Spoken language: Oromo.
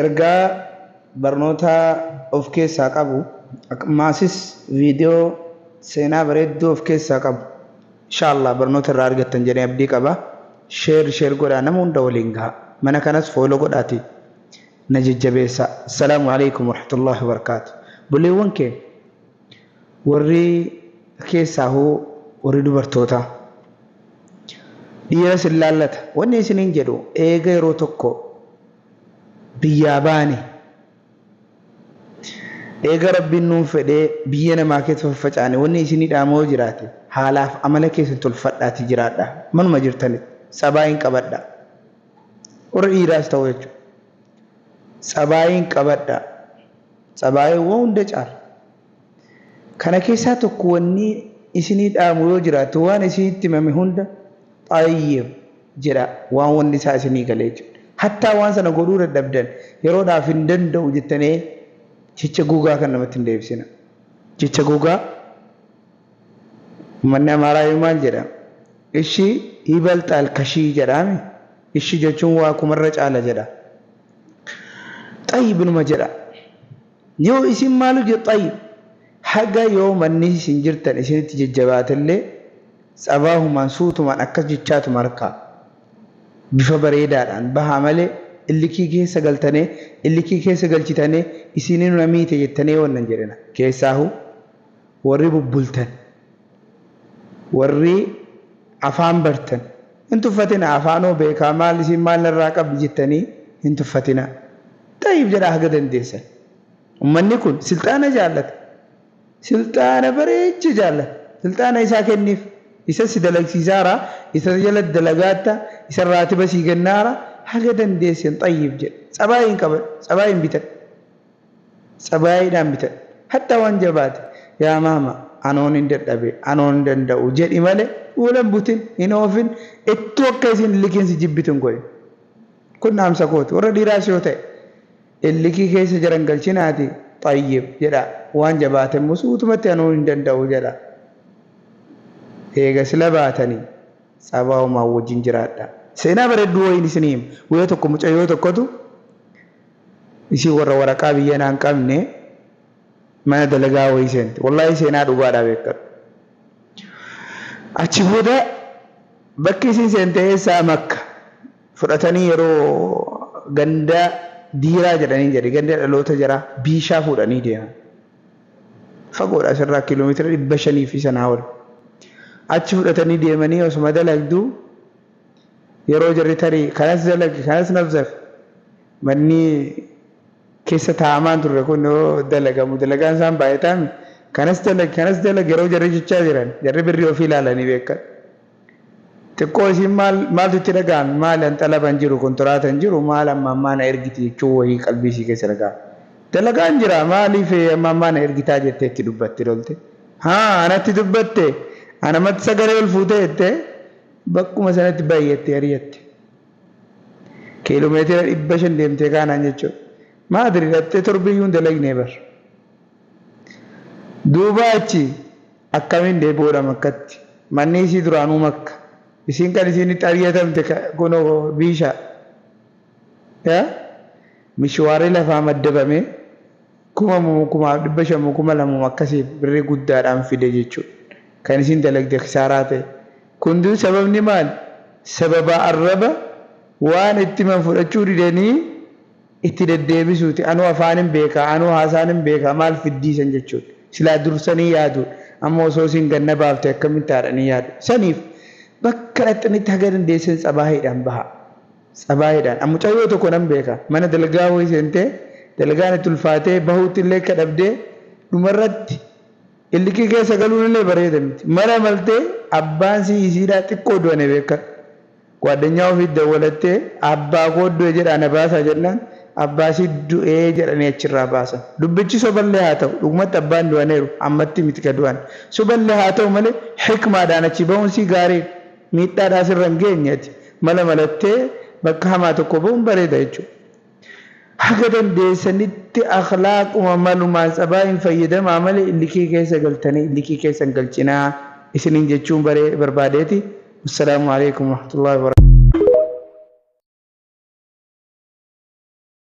ergaa barnoota of keessaa qabu maasis viidiyoo seenaa bareedduu of keessaa qabu inshallah barnoota irraa argattan jedhee abdii qaba. sheer godhaa nama hunda waliin gaha. mana kanas fooloo godhaati na jajjabeessa. assalaamu alaykum warahmatullahi wabarakatuh. buleewwan kee warri keessaa hoo warri dubartoota dhiira sin laallata wanni isiniin jedhu eega yeroo tokko biyyaa baane eega rabbiin nuun fedhee biyya namaa keessa faffacaane wanni isinii dhaamoo jiraate haalaaf amala keessan tolfadhaati jiraadha. manuma jirtanitti sabaayin qabadha. warra dhiiraas ta'u jechuudha. sabaayin qabadha. sabaayin waan hunda caala. kana keessaa tokko wanni isinii dhaamu yoo jiraatu waan isinitti himame hunda xayyib jedha waan wanni isaa isinii galee jechuudha. hattaa waan sana godhuu dadhabdan yeroodhaaf hin danda'u jettanii jecha guugaa kan namatti hin deebisina. jecha guugaa manni amaaraa maal jedha? ishi ibalxaal kashii jedhaame. ishi jechuun waa kumarra caala jedha. xayyibinuma jedha. yoo isin maalu jedhu xayyib haga yoo manni isin jirtan isinitti jajjabaatellee sabaahumaan suutumaan akkas jechaatu markaa bifa bareedaadhaan bahaa malee illikii keessa galtanii illikii keessa galchitanii isiniin namiite jettanii wannan jedhana. keessaahu warri bubbultan warri afaan bartan hin tuffatina. afaanoo beekaa maal isin maal irraa qabdi jettanii hin tuffatina. xayyib jedha haga dandeessan. ummanni kun silxaana jaallata. silxaana bareecha jaallata. silxaana isaa kenniif. isa si dalagsiisaara isa jala dalagaatta isa raatiba sii kennaara haga dandeessan xayyib jedha. sabaayin qaban sabaayin bitan sabaayiidhaan bitan hatta waan jabaate yaa maama anoon hin dadhabe anoon hin danda'u jedhi malee uulan butin hin oofin ittuu akka isin illikiinsi jibbitun godhe. kun naamsa kooti. warra dhiiraas yoo ta'e illikii keessa jiran galchinaati xayyib jedha. waan jabaate immoo suutumatti anoon hin danda'u jedha. eega sila baatanii sabaahumaan wajjin jiraadha. seenaa bareedduu wayiin isinii hima. guyyaa tokko mucayyoo tokkotu isii warra waraqaa biyya naan qabne mana dalagaa wayii seente. wallaahi seenaa dhugaadhaa beekadhu. achi booda bakki isiin seente eessaa makka fudhatanii yeroo ganda diiraa jedhanii jedhe ganda dhaloota jira biishaa fuudhanii deeman. fagoodha asirraa kiiloomeetira 500 fi sanaa ol. achi fudhatanii deemanii osuma dalagduu yeroo jarri tarii kanas dalagi kanas nabzaf manni keessa taa'amaan turre kun yoo dalagamu dalagaan isaan baay'ataami kanas dalag yeroo jarri jechaa jiran jarri birrii ofii ilaalanii beekan. xiqqoo isiin maaltu itti dhaga'ame maal an xalaban jiru kontiraatan jiru maal amma ammaa na ergiti jechuu wayii qalbii isii keessa dhaga'ame. dalagaan jira maaliif amma ammaa na ergitaa jettee itti dubbatti lolte. anatti dubbatte anamatti sagalee ol fuutee jettee bakkuma sanatti baay'attee ariyatte. kiiloomeetira 500 deemtee kaanaan jechuudha. maadri dhattee torbiyyuun dalagnee bar. duuba achi akkamiin deebi'uudha makkatti. manni isii duraanuu makka. isiin kan isiin itti ariyatamte kunoo biishaa. mishwaarii lafaa maddabame 1,500 akkasii birrii guddaadhaan fide jechuudha. kan isin dalagde kisaaraa ta'e. kun sababni maal? sababa arraba waan itti man fudhachuu didanii itti deddeebisuuti. anuu afaanin beekaa anuu haasaanin beekaa maal fiddiisan jechuudha. silaa dursanii yaadu amma osoo isin ganna baafte akkamitti taadhanii yaadu. saniif bakka dhaxxanitti haga dandeessan sabaahiidhaan baha. sabaahiidhaan mucayyoo tokko nan beeka mana dalagaa wayii seentee dalagaan itti ulfaatee bahuutti illee akka dhabdee dhumarratti illikii keessa galuun illee bareeda miti. mana maltee abbaan isiidhaa xiqqoo du'ane beeka. gwaaddanyaa ofii dawwalattee abbaa koo du'e jedhaa na baasaa jennaan abbaasii du'ee jedhanii achirraa baasan. dubbichi soballee haa ta'u dhugumatti abbaan du'aneeru ammatti miti ka du'an. soballee haa ta'u malee hikmaadhaan achi bahuunsii gaarii miidhaadhaas irra hin geenyeeti. mala malattee bakka hamaa tokko bahuun bareeda jechuudha. haga dandeessanitti akhlaaquma malumaan sabaayin fayyadamaa malee illikii keessa galtanii illikii keessa hin galchinaa isiniin jechuun barbaadeeti. assalaamu alaykum warahmatullahi wabarakatuh.